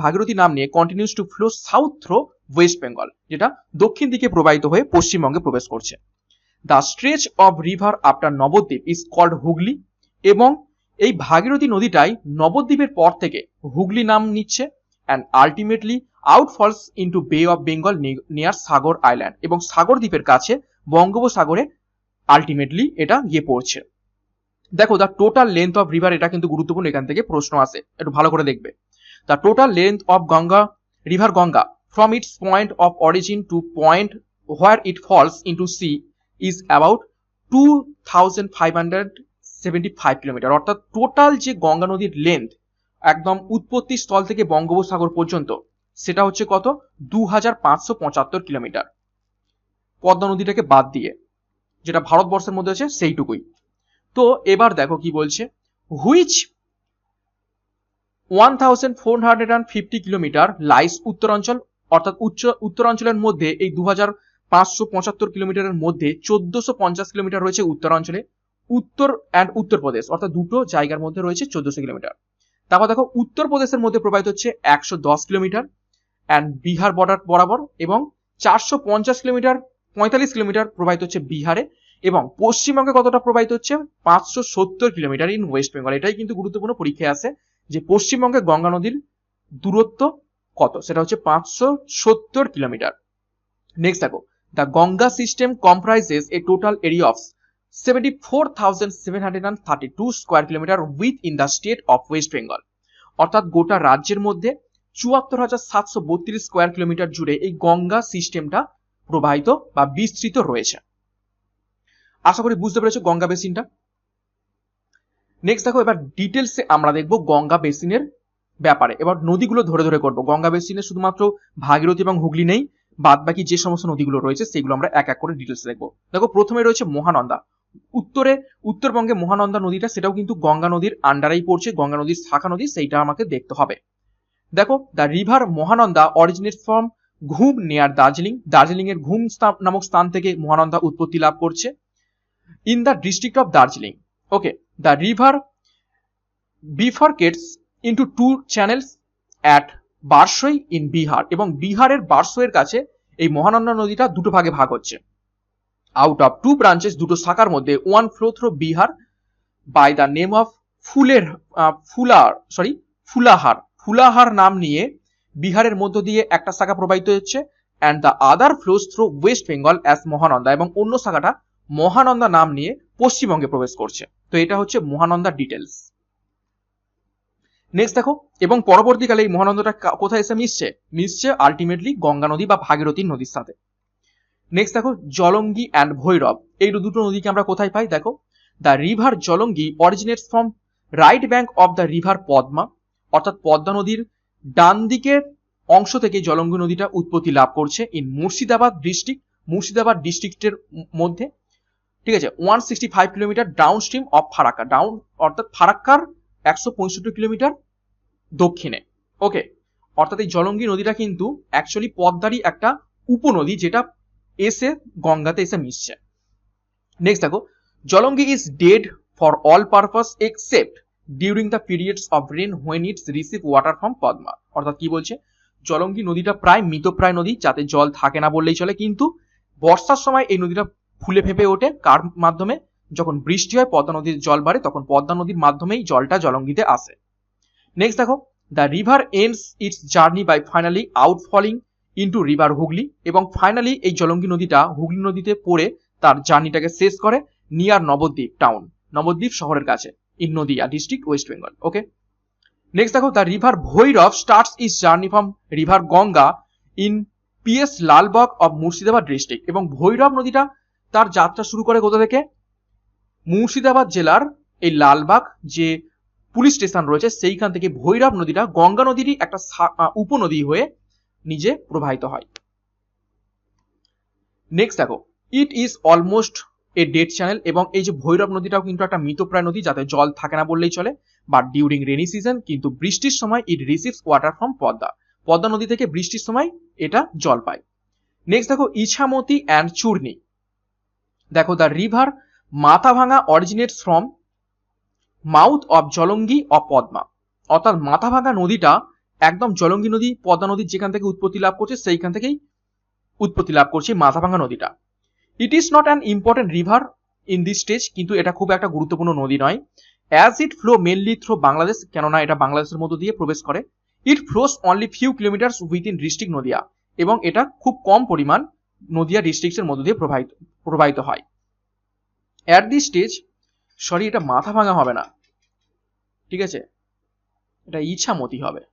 ভাগীরথী নাম নিয়ে continues to flow south through West Bengal, যেটা দক্ষিণ দিকে প্রবাহিত হয়ে পশ্চিমবঙ্গে প্রবেশ করছে। The stretch of river after Nabadwip is called Hooghly, এবং এই ভাগীরথী নদীটাই নবদ্বীপের পর থেকে হুগলি নাম নিচ্ছে, অ্যান্ড আলটিমেটলি আউটফলস ইনটু বে of Bengal near Sagar island, এবং সাগর দ্বীপের কাছে বঙ্গোপসাগরে আলটিমেটলি এটা গিয়ে পড়ছে। দেখো, the total length of river, এটা কিন্তু গুরুত্বপূর্ণ, এখান থেকে প্রশ্ন আসে, একটু ভালো করে দেখবে। The total length of river Ganga from its point of origin to point where it falls into sea is about 2575 kilometre, অর্থাৎ টোটাল যে গঙ্গা নদীর লেন্থ একদম উৎপত্তি স্থল থেকে বঙ্গোপসাগর পর্যন্ত সেটা হচ্ছে কত, 2575 কিলোমিটার, পদ্মা নদীটাকে বাদ দিয়ে, যেটা ভারতবর্ষের মধ্যে আছে সেইটুকুই। তো এবার দেখো কি বলছে, হুইচ 1450 কিলোমিটার লাইস উত্তরাঞ্চল, অর্থাৎ উত্তরাঞ্চলের মধ্যে এই 2575 কিলোমিটারের মধ্যে 1450 কিলোমিটার রয়েছে উত্তরাঞ্চলে, উত্তর অ্যান্ড উত্তরপ্রদেশ, অর্থাৎ দুটো জায়গার মধ্যে রয়েছে 1400 কিলোমিটার। তারপর দেখো, উত্তরপ্রদেশের মধ্যে প্রবাহিত হচ্ছে 110 কিলোমিটার অ্যান্ড বিহার বর্ডার বরাবর, এবং 450 কিলোমিটার 45 কিলোমিটার প্রবাহিত হচ্ছে বিহারে, এবং পশ্চিমবঙ্গে কতটা প্রবাহিত হচ্ছে 570 কিলোমিটার ইন ওয়েস্ট বেঙ্গল। এটাই কিন্তু গুরুত্বপূর্ণ, পরীক্ষায় আসে যে পশ্চিমবঙ্গে গঙ্গা নদীর দূরত্ব কত, সেটা হচ্ছে 570 কিলোমিটার। নেক্সট দেখো, the Ganga system comprises A total area of 74,732 square kilometre with in the state of West Bengal, অর্থাৎ গোটা রাজ্যের মধ্যে 74,732 স্কোয়ার কিলোমিটার জুড়ে এই গঙ্গা সিস্টেমটা প্রবাহিত বা বিস্তৃত রয়েছে। আশা করি বুঝতে পেরেছো গঙ্গা বেসিনটা। নেক্সট দেখো, এবার ডিটেলসে আমরা দেখবো গঙ্গা বেসিনের ব্যাপারে। এবার নদীগুলো ধরে ধরে করবো। গঙ্গা বেসিনে শুধুমাত্র ভাগীরথী এবং হুগলি নেই, বাদ বাকি যে সমস্ত নদীগুলো রয়েছে সেগুলো আমরা এক এক করে ডিটেলসে দেখবো। দেখো, প্রথমে রয়েছে মহানন্দা। উত্তরবঙ্গে মহানন্দা নদীটা, সেটাও কিন্তু গঙ্গা নদীর আন্ডারেই পড়ছে, গঙ্গা নদীর শাখা নদী, সেইটা আমাকে দেখতে হবে। দেখো, the river Mahananda originate from ঘুম নিয়ার দার্জিলিং এর ঘুম নামক স্থান থেকে মহানন্দা উৎপত্তি লাভ করছে in the district of Darjeeling. Okay, the river bifurcates into two channels at Barsoi in Bihar, এবং বিহারের বারসইয়ের কাছে এই মহানন্দা নদীটা দুটো ভাগে ভাগ হচ্ছে। আউট অফ টু ব্রাঞ্চেস, দুটো শাখার মধ্যে one flow through Bihar by the name of Phulahar নাম নিয়ে বিহারের মধ্য দিয়ে একটা শাখা প্রবাহিত হচ্ছে, and the other flows through West Bengal as Mahananda, এবং অন্য শাখাটা মহানন্দা নাম নিয়ে পশ্চিমবঙ্গে প্রবেশ করছে। তো এটা হচ্ছে মহানন্দা ডিটেলস। নেক্সট দেখো, এবং পরবর্তীকালে এই মহানন্দাটা কোথায় এসে মিশছে আলটিমেটলি গঙ্গা নদী বা ভাগীরথী নদীর সাথে। নেক্সট দেখো, জলঙ্গি অ্যান্ড ভৈরব, এই দুটো নদীকে আমরা কোথায় পাই? দেখো, the river Jalangi originates from right bank of the river Padma, অর্থাৎ পদ্মা নদীর ডান দিকের অংশ থেকে জলঙ্গি নদীটা উৎপত্তি লাভ করছে ইন মুর্শিদাবাদ ডিস্ট্রিক্টের মধ্যে, ঠিক আছে, 165 kilometre down stream of Farakka, অর্থাৎ ফারাক্কার 165 কিলোমিটার দক্ষিণে। ওকে, অর্থাৎ এই জলঙ্গি নদীটা কিন্তু অ্যাকচুয়ালি পদ্মারই একটা উপনদী, যেটা এসে গঙ্গাতে এসে মিশছে। নেক্সট দেখো, Jalangi is dead for all purpose except during the periods of rain when its receive water from Padma, অর্থাৎ কি বলছে, জলঙ্গি নদীটা প্রায় মৃতপ্রায় নদী, যাতে জল থাকে না বললেই চলে, কিন্তু বর্ষার সময় এই নদীটা ফুলে ফেপে ওঠে। কার মাধ্যমে? যখন বৃষ্টি হয়, পদ্মা নদীর জল বাড়ে, তখন পদ্মা নদীর মাধ্যমেই জলটা জলঙ্গিতে আসে। নেক্সট দেখো, the river ends its journey by finally outfalling into river Hooghly, এবং ফাইনালি এই জলঙ্গি নদীটা হুগলি নদীতে পড়ে তার জার্নিটাকে শেষ করে নিয়ার নবদ্বীপ টাউন, নবদ্বীপ শহরের কাছে, in Nadia district, West Bengal. Okay, next দেখো, the river Bhairab starts its journey from river Ganga in PS Lalbagh of Murshidabad district, এবং ভৈরব নদীটা তার যাত্রা শুরু করে কোথা থেকে? মুর্শিদাবাদ জেলার এই লালবাগ যে পুলিশ স্টেশন রয়েছে সেইখান থেকে ভৈরব নদীটা গঙ্গা নদীরই একটা উপনদী হয়ে নিজে প্রবাহিত হয়। নেক্সট দেখো, it is almost a dead channel, এবং এই যে ভৈরব নদীটাও কিন্তু একটা মৃতপ্রায় নদী, যাতে জল থাকে না বললেই চলে, বাট ডিউরিং রেনি সিজন, কিন্তু বৃষ্টির সময় ইট রিসিভস ওয়াটার ফ্রম পদ্মা নদী থেকে বৃষ্টির সময় এটা জল পায়। নেক্সট দেখো, ইছামতি অ্যান্ড চূর্ণী, দেখো, the river Mathabhanga originates from mouth of Jalangi of Padma, অর্থাৎ মাথাভাঙা নদীটা একদম জলঙ্গি নদী পদ্মা নদীর যেখান থেকে উৎপত্তি লাভ করছে সেইখান থেকেই উৎপত্তি লাভ করছে মাথাভাঙা নদীটা। It is not an important river in this stage, কিন্তু এটা খুব একটা গুরুত্বপূর্ণ নদী নয়। As it flow mainly through Bangladesh, কেননা এটা বাংলাদেশের মধ্য দিয়ে প্রবেশ করে। It flows only few kilometres within district Nadia, এবং এটা খুব কম পরিমাণ নদিয়া ডিস্ট্রিক্টের মধ্য দিয়ে প্রবাহিত হয়। অ্যাট দিস স্টেজ, সরি, এটা মাথাভাঙা হবে না, ঠিক আছে, এটা ইছামতি হবে।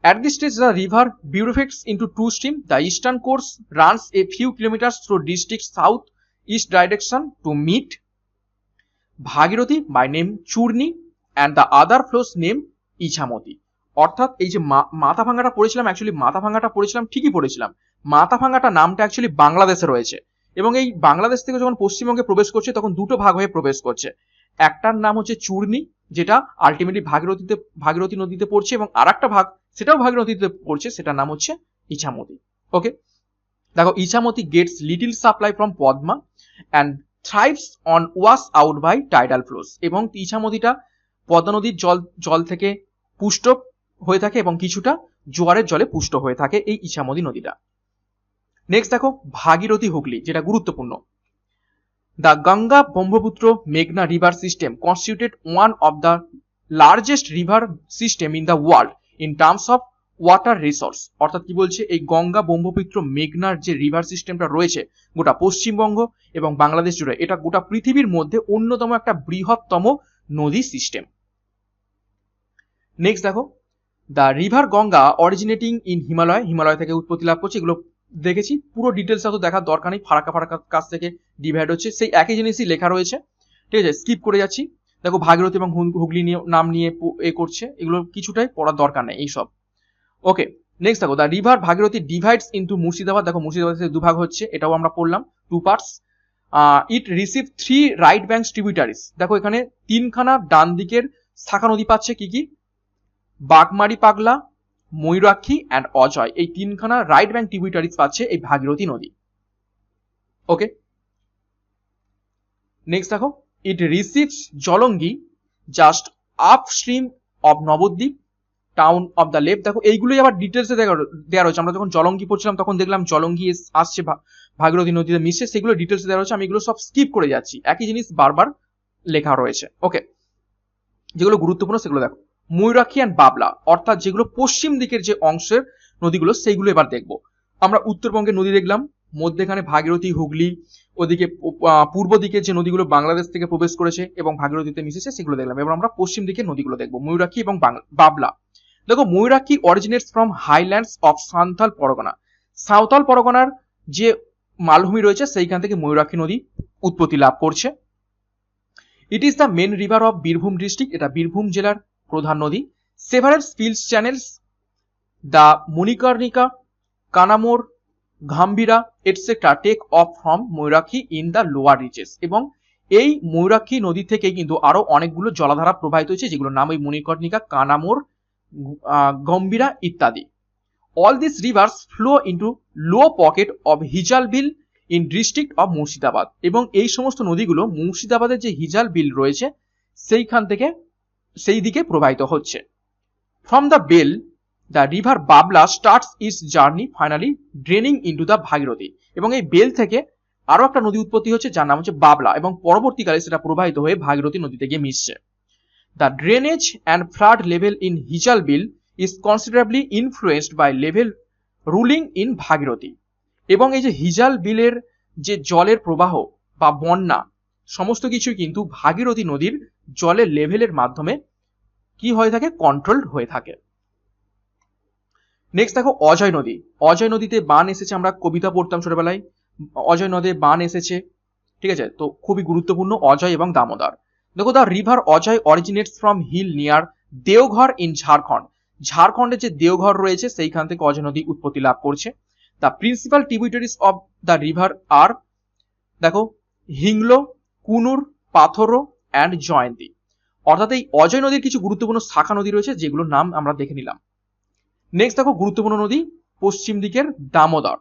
At this stage, the river bifurcates into two streams. The eastern course runs a few kilometers through district south-east direction to meet Bhagirathi by name Churni, and the other flows name Ichamoti. অর্থাৎ এই যে মাথাভাঙাটা পড়েছিলাম, actually মাথাভাঙাটা পড়েছিলাম, ঠিকই পড়েছিলাম, মাথাভাঙাটা নামটা actually বাংলাদেশে রয়েছে, এবং এই বাংলাদেশ থেকে যখন পশ্চিমবঙ্গে প্রবেশ করছে তখন দুটো ভাগ হয়ে প্রবেশ করছে। একটার নাম হচ্ছে চূর্ণী, যেটা আলটিমেটলি ভাগীরথী নদীতে পড়ছে, এবং আর একটা ভাগ সেটাও ভাগীরথী নদীতে পড়ছে, সেটার নাম হচ্ছে ইছামতি। ওকে, দেখো, Ichamati gets little supply from Padma and thrives on wash out by tidal flows, এবং ইছামতিটা পদ্মা নদীর জল থেকে পুষ্ট হয়ে থাকে এবং কিছুটা জোয়ারের জলে পুষ্ট হয়ে থাকে এই ইছামতি নদীটা। নেক্সট দেখো, ভাগীরথী হুগলি, যেটা গুরুত্বপূর্ণ। The Ganga Brahmaputra Meghna river system constituted one of the largest river system in the world in terms of water resource, অর্থাৎ কি বলছে, এই গঙ্গা ব্রহ্মপুত্র মেঘনার যে রিভার সিস্টেমটা রয়েছে গোটা পশ্চিমবঙ্গ এবং বাংলাদেশ জুড়ে, এটা গোটা পৃথিবীর মধ্যে অন্যতম একটা বৃহত্তম নদী সিস্টেম। নেক্সট দেখো, the river Ganga originating in Himalaya থেকে উৎপত্তি লাভ করছে, এগুলো দেখেছি, পুরো ডিটেলস তো দেখার দরকার নেই, ফারাক্কা কাছ থেকে ডিভাইড হচ্ছে, সেই একই জিনিসই লেখা রয়েছে, ঠিক আছে, স্কিপ করে যাচ্ছি। দেখো, ভাগীরথী এবং হুগলি নাম নিয়ে করছে, এগুলো কিছুটাই পড়ার দরকার নেই এইসব। ওকে, নেক্সট দেখো, the river Bhagirathi divides into Murshidabad, দেখো মুর্শিদাবাদ থেকে দুভাগ হচ্ছে, এটাও আমরা পড়লাম, টু পার্টস। ইট রিসিভ 3 রাইট ব্যাঙ্কস ট্রিবিউটারিজ, দেখো এখানে তিনখানা ডান দিকের শাখা নদী পাচ্ছে, কি কি? বাগমারি পাগলা, ময়ূরাক্ষী অ্যান্ড অজয়, এই তিনখানা রাইট ব্যাঙ্ক ট্রিবিউটারিজ পাচ্ছে এই ভাগীরথী নদী। ওকে, নেক্সট দেখো, it receives Jalangi just upstream of Nabadwip town of the left, দেখো এইগুলোই আবার ডিটেলসে দেওয়া রয়েছে, আমরা যখন জলঙ্গি পড়ছিলাম তখন দেখলাম জলঙ্গি আসছে ভাগীরথী নদীতে মিশে, সেগুলো ডিটেলসে দেওয়া রয়েছে, আমি এগুলো সব স্কিপ করে যাচ্ছি, একই জিনিস বারবার লেখা রয়েছে। ওকে, যেগুলো গুরুত্বপূর্ণ সেগুলো দেখো, ময়ূরাক্ষী অ্যান্ড বাবলা, অর্থাৎ যেগুলো পশ্চিম দিকের যে অংশের নদীগুলো সেইগুলো এবার দেখবো। আমরা উত্তরবঙ্গের নদী দেখলাম, মধ্যেখানে ভাগীরথী, হুগলি, ওদিকে পূর্ব দিকে যে নদীগুলো বাংলাদেশ থেকে প্রবেশ করেছে এবং ভাগীরথীতে মিশেছে সেগুলো দেখলাম। এবার আমরা পশ্চিম দিকের নদীগুলো দেখবো, ময়ূরাক্ষী এবং বাবলা। দেখো Mayurakshi originates from highlands of Santhal Pargana. Santhal পরগনার যে মালভূমি রয়েছে সেইখান থেকে ময়ূরাক্ষী নদী উৎপত্তি লাভ করছে। It is the main river of Birbhum district, এটা বীরভূম জেলার প্রধান নদী। Several spills channels the Manikarnika, Kanamor, Gambhira et cetera take off from Mayurakshi in the lower reaches. এবং এই ময়ূরাক্ষী নদী থেকে কিন্তু আরো অনেকগুলো জলাধারা প্রবাহিত হয়েছে যেগুলোর নাম ওই মণিকর্ণিকা, কানামোর, গম্ভীরা ইত্যাদি। All this rivers flow into low pocket of Hijal Beel in district of Murshidabad. এবং এই সমস্ত নদীগুলো মুর্শিদাবাদের যে হিজাল বিল রয়েছে সেইখান থেকে সেই দিকে প্রবাহিত হচ্ছে। From the beel the river Babla starts its journey finally draining into the Bhagirathi. এবং এই বেল থেকে আরো একটা নদী উৎপত্তি হচ্ছে যার নাম হচ্ছে বাবলা, এবং পরবর্তীকালে সেটা প্রবাহিত হয়ে ভাগীরথী নদীতে গিয়ে মিশছে। The drainage and flood level in Hijal Beel is considerably influenced by level ruling in Bhagirathi. এবং এই যে হিজাল বিলের যে জলের প্রবাহ বা বন্যা সমস্ত কিছু কিন্তু ভাগীরথী নদীর জলের লেভেলের মাধ্যমে কি হয়ে থাকে, কন্ট্রোলড হয়ে থাকে। নেক্সট দেখো অজয় নদী। অজয় নদীতে বান এসেছে, আমরা কবিতা পড়তাম ছোটবেলায়, অজয় নদে বান এসেছে, ঠিক আছে। তো খুবই গুরুত্বপূর্ণ অজয় এবং দামোদর। দেখো the river Ajay originates from hill near Deoghar in Jharkhand. ঝাড়খণ্ডের যে দেওঘর রয়েছে সেইখান থেকে অজয় নদী উৎপত্তি লাভ করছে। The principal tributaries of the river are দেখো হিংলো, কুনুর, পাথরো অ্যান্ড জয়ন্তী। অর্থাৎ এই অজয় নদীর কিছু গুরুত্বপূর্ণ শাখা নদী রয়েছে যেগুলোর নাম আমরা দেখে নিলাম। নেক্সট দেখো গুরুত্বপূর্ণ নদী পশ্চিম দিকের Damodar.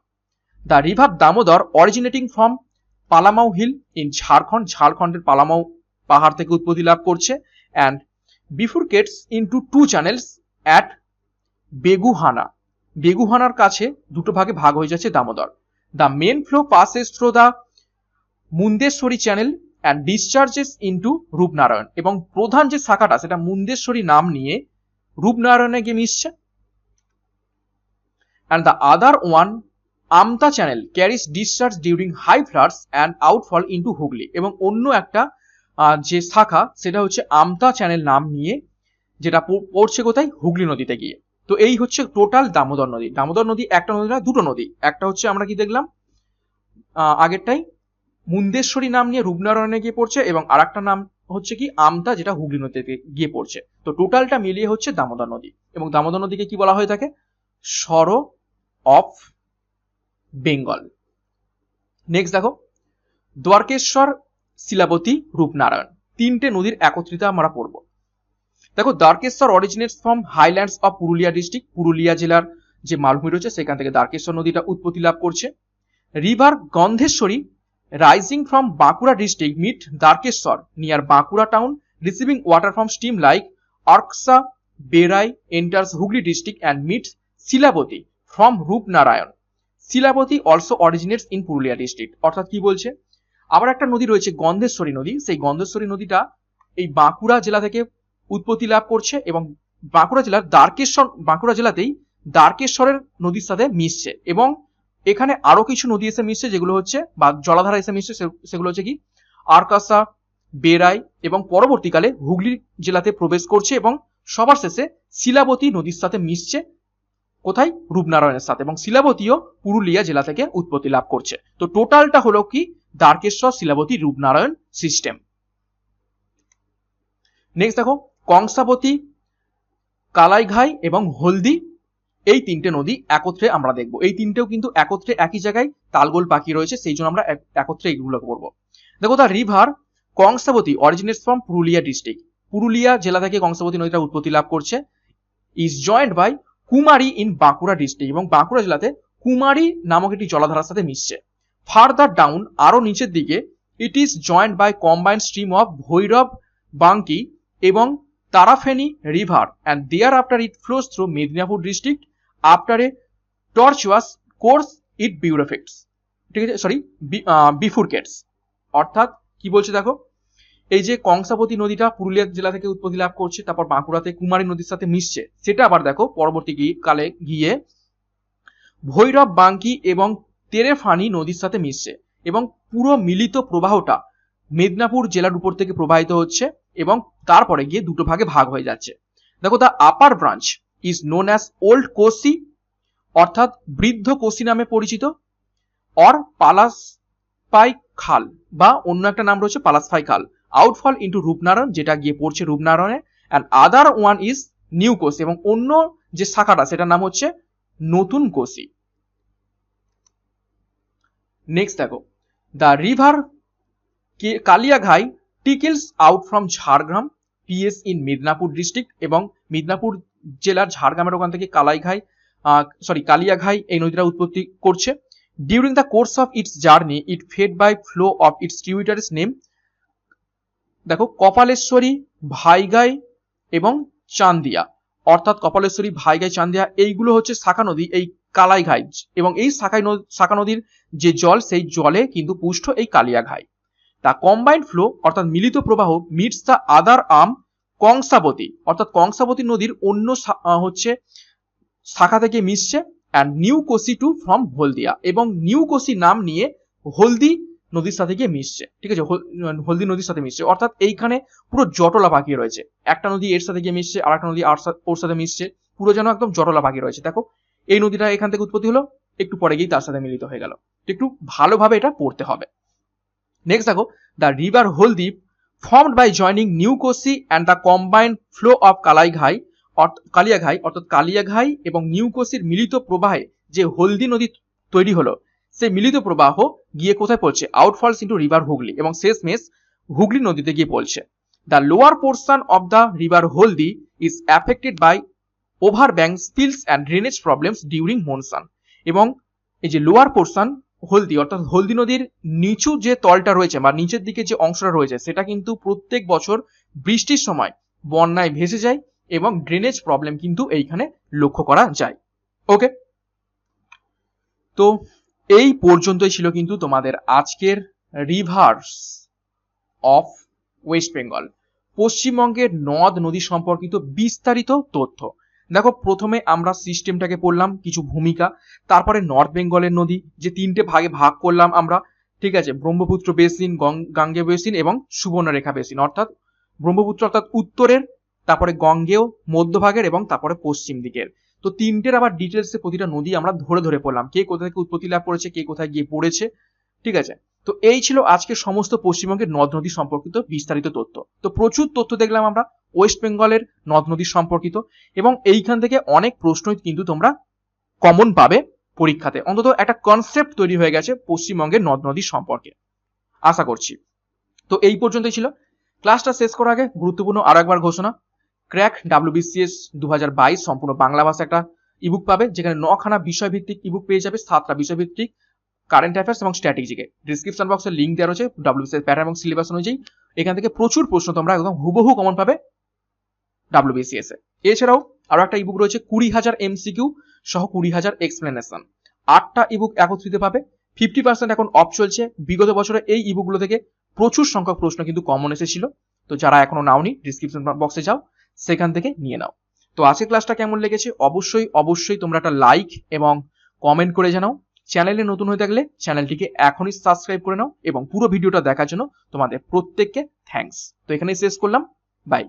The river Damodar originating from Palamau hill in Jharkhand. ঝাড়খণ্ডের পালামাউ পাহাড় থেকে উৎপত্তি লাভ করছে and bifurcates into two channels at Beguhana. বেগুহানার কাছে দুটো ভাগে ভাগ হয়ে যাচ্ছে Damodar. The main flow passes through the Mundeshwari channel and discharges into Rupnarayan. এবং প্রধান যে শাখাটা সেটা মুন্দেশ্বরী নাম নিয়ে রূপনারায়ণে গিয়ে মিশছে। and the other one Amta channel carries discharge during high floods and outfall into Hooghly. এবং অন্য একটা যে শাখা সেটা হচ্ছে আমতা চ্যানেল নাম নিয়ে যেটা পড়ছে কোথায়, হুগলি নদীতে গিয়ে। তো এই হচ্ছে টোটাল দামোদর নদী। দামোদর নদী একটা নদী না, দুটো নদী। একটা হচ্ছে আমরা কি দেখলাম আগেরটাই মুন্দেশ্বরী নাম নিয়ে রূপনারায়ণে গিয়ে পড়ছে, এবং আর একটা নাম হচ্ছে কি আমতা, যেটা হুগলি নদীতে গিয়ে পড়ছে। তো টোটালটা মিলিয়ে হচ্ছে দামোদর নদী। এবং দামোদর নদীকে কি বলা হয়ে থাকে, সর অফ বেঙ্গল। নেক্সট দেখো দ্বারকেশ্বর, শিলাবতী, রূপনারায়ণ, তিনটে নদীর একত্রিত আমরা পড়ব। দেখো Dwarakeswar originates from highlands of Purulia district. Purulia জেলার যে মালভূমি রয়েছে সেখান থেকে দ্বারকেশ্বর নদীটা উৎপত্তি লাভ করছে। River Gandheshwari rising from Bankura district meet Dwarakeswar near Bankura town receiving water from stream like Arkasa, Berai enters Hooghly district and meets Shilabati from Rupnarayan. Shilabati also originates in Purulia district. অর্থাৎ কি বলছে, আবার একটা নদী রয়েছে গন্ধেশ্বরী নদী, সেই গন্ধেশ্বরী নদীটা এই বাঁকুড়া জেলা থেকে উৎপত্তি লাভ করছে এবং বাঁকুড়া জেলার বাঁকুড়া জেলাতেই দ্বারকেশ্বরের নদীর সাথে মিশছে। এবং এখানে আরো কিছু নদী এসে মিশছে যেগুলো হচ্ছে, বা জলাধারা এসে মিশছে, সেগুলো হচ্ছে কি আরকাসা, বেরাই, এবং পরবর্তীকালে হুগলি জেলাতে প্রবেশ করছে এবং সবার শেষে শিলাবতী নদীর সাথে মিশছে কোথায়, রূপনারায়ণের সাথে। এবং শিলাবতীও পুরুলিয়া জেলা থেকে উৎপত্তি লাভ করছে। তো টোটালটা হলো কি দ্বারকেশ্বর, শিলাবতী, রূপনারায়ণ সিস্টেম। নেক্সট দেখো কংসাবতী, কালাইঘাই এবং হলদি, এই তিনটে নদী একত্রে আমরা দেখব। এই তিনটেও কিন্তু একত্রে একই জায়গায় তালগোল পাকিয়ে রয়েছে, সেই জন্য আমরা একত্রে এইগুলো করবো। দেখো the river Kangsabati originates from Purulia district. Purulia জেলা থেকে কংসাবতী নদীটা উৎপত্তি লাভ করছে। Is joint by Kumari in Bankura district. এবং বাঁকুড়া জেলাতে কুমারী নামক একটি জলাধারার সাথে মিশছে। ফার্দার ডাউন, আরো নিচের দিকে, it is joint by combined stream of Bhairab, Banki এবং Tarafeni river and thereafter it flows through Medinipur district after a tortuous course it bifurcates. ঠিক আছে, সরি বিফুরকেটস। অর্থাৎ কি বলছে দেখো, এই যে কংসাবতী নদীটা পুরুলিয়া জেলা থেকে উৎপত্তি লাভ করছে, তারপর বাঁকুড়াতে কুমারী নদীর সাথে মিশছে, সেটা আবার দেখো পরবর্তী কালে গিয়ে ভৈরব, বাঙ্কি এবং তেরেফানি নদীর সাথে মিশছে। এবং পুরো মিলিত প্রবাহটা মেদিনীপুর জেলার উপর থেকে প্রবাহিত হচ্ছে এবং তারপরে গিয়ে দুটো ভাগে ভাগ হয়ে যাচ্ছে। দেখো, the upper branch is known as old Kosi অর্থাৎ বৃদ্ধ কোসি নামে পরিচিত, অর পালাসপাই খাল বা অন্য একটা নাম রয়েছে পালাসপাই খাল, আউটফল ইন্টু রূপনারায়ণ যেটা গিয়ে পড়ছে রূপনারায়ণে, and other one is new Kosi এবং অন্য যে শাখাটা সেটার নাম হচ্ছে নতুন কোসি। নেক্সট দেখো, the river Kaliaghai trickles out from Jhargram PS in Midnapore district এবং মিদনাপুর জেলার ঝাড়গ্রামের ওখান থেকে কালিয়াঘাই এই নদীটা উৎপত্তি করছে। During the course of its journey it fed by flow of its tributaries name, দেখো কপালেশ্বরী, ভাইগাই এবং চান্দিয়া, অর্থাৎ কপালেশ্বরী, ভাইগাই, চান্দিয়া এইগুলো হচ্ছে শাখা নদী এই কালাইঘাই, এবং এই শাখা নদীর যে জল সেই জলে কিন্তু পুষ্ট এই কালিয়াঘাই। দ্য কম্বাইন্ড ফ্লো অর্থাৎ মিলিত প্রবাহ meets the other arm Kansabati, অর্থাৎ কংসাবতী নদীর অন্য হচ্ছে শাখা থেকে মিশছে, and new Kosi to from Haldia এবং নিউ কোসি নাম নিয়ে হলদি নদীর সাথে গিয়ে মিশছে। ঠিক আছে, হলদি নদীর সাথে মিশছে, অর্থাৎ এইখানে পুরো জটলা পাকিয়ে রয়েছে, একটা নদী এর সাথে গিয়ে মিশছে, আর একটা নদী ওর সাথে মিশছে, পুরো যেন একদম জটলা পাকিয়ে রয়েছে। দেখো, এই নদীটা এখান থেকে উৎপত্তি হলো, একটু পরে গিয়ে তার সাথে মিলিত হয়ে গেল। একটু ভালোভাবে এটা পড়তে হবে। নেক্সট দেখো, the river Haldi formed by joining new Kosi and the combined flow of Kaliaghai অর্থাৎ কালিয়াঘাই এবং নিউ কোসির মিলিত প্রবাহে যে হলদি নদী তৈরি হলো, সেই মিলিত প্রবাহ গিয়ে কোথায় পড়ছে? আউটফলস ইন্টু রিভার হুগলি এবং শেষমেশ হুগলি নদীতে গিয়ে পড়ছে। The lower portion of the river Haldi is affected by over bank spills and drainage problems during monsoon, এবং এই যে লোয়ার পোর্শন হলদি অর্থাৎ হলদি নদীর নিচু যে তলটা রয়েছে বা নিচের দিকে যে অংশটা রয়েছে সেটা কিন্তু প্রত্যেক বছর বৃষ্টির সময় বন্যায় ভেসে যায় এবং ড্রেনেজ প্রবলেম কিন্তু এইখানে লক্ষ্য করা যায়। ওকে, তো এই পর্যন্তই ছিল কিন্তু তোমাদের আজকের রিভার্স অফ ওয়েস্ট বেঙ্গল, পশ্চিমবঙ্গের নদ নদী সম্পর্কিত বিস্তারিত তথ্য। দেখো, প্রথমে আমরা সিস্টেমটাকে পড়লাম, কিছু ভূমিকা, তারপরে নর্থ বেঙ্গলের নদী যে তিনটে ভাগে ভাগ করলাম আমরা, ঠিক আছে, ব্রহ্মপুত্র বেসিন, গাঙ্গেয় বেসিন এবং সুবর্ণরেখা বেসিন, অর্থাৎ ব্রহ্মপুত্র অর্থাৎ উত্তরের, তারপরে গঙ্গেয় মধ্যভাগের এবং তারপরে পশ্চিম দিকের। তো তিনটের আবার ডিটেলসে প্রতিটা নদী আমরা ধরে ধরে পড়লাম, কে কোথা থেকে উৎপত্তি লাভ করেছে, কে কোথায় গিয়ে পড়েছে। ঠিক আছে, তো এই ছিল আজকে সমস্ত পশ্চিমবঙ্গের নদ নদী সম্পর্কিত বিস্তারিত তথ্য। তো প্রচুর তথ্য দেখলাম আমরা ওয়েস্ট বেঙ্গলের নদ নদী সম্পর্কিত, এবং এইখান থেকে অনেক প্রশ্নই কিন্তু তোমরা কমন পাবে পরীক্ষাতে, অন্তত একটা কনসেপ্ট তৈরি হয়ে গেছে পশ্চিমবঙ্গের নদ নদী সম্পর্কে, আশা করছি। তো এই পর্যন্তই ছিল। ক্লাসটা শেষ করার আগে গুরুত্বপূর্ণ আরো একবার ঘোষণা, ক্র্যাক WBCS 2022 সম্পূর্ণ বাংলা ভাষা একটা ইবুক পাবে, যেখানে 9খানা বিষয়ভিত্তিক ইবুক পেয়ে যাবে, 7টা বিষয়ভিত্তিক, কারেন্ট অ্যাফেয়ার্স এবং স্ট্র্যাটেজিকে। ডিসক্রিপশন বক্সে লিঙ্ক দেওয়া রয়েছে WBCS প্যাটার্ন এবং সিলেবাস অনুযায়ী। এখান থেকে প্রচুর প্রশ্ন তোমরা একদম হুবহু কমন পাবে WBCS এ। এছাড়াও আরো একটা ইবুক রয়েছে 20,000 MCQ সহ 20,000 এক্সপ্লেনেশন, 8টা ইবুক একত্রিত পাবে। 50% এখন অফ চলছে। বিগত বছরে এই ইবুকগুলো থেকে প্রচুর সংখ্যক প্রশ্ন কিন্তু কমন এসেছিল, তো যারা এখনো নাওনি ডিসক্রিপশন বক্সে যাও, সেখান থেকে নিয়ে নাও। তো আজকের ক্লাসটা কেমন লেগেছে অবশ্যই তোমরা একটা লাইক এবং কমেন্ট করে জানাও। চ্যানেলে নতুন হয়ে থাকলে চ্যানেলটিকে এখনই সাবস্ক্রাইব করে নাও, এবং পুরো ভিডিওটা দেখার জন্য তোমাদের প্রত্যেককে থ্যাঙ্কস। তো এখানেই শেষ করলাম, বাই।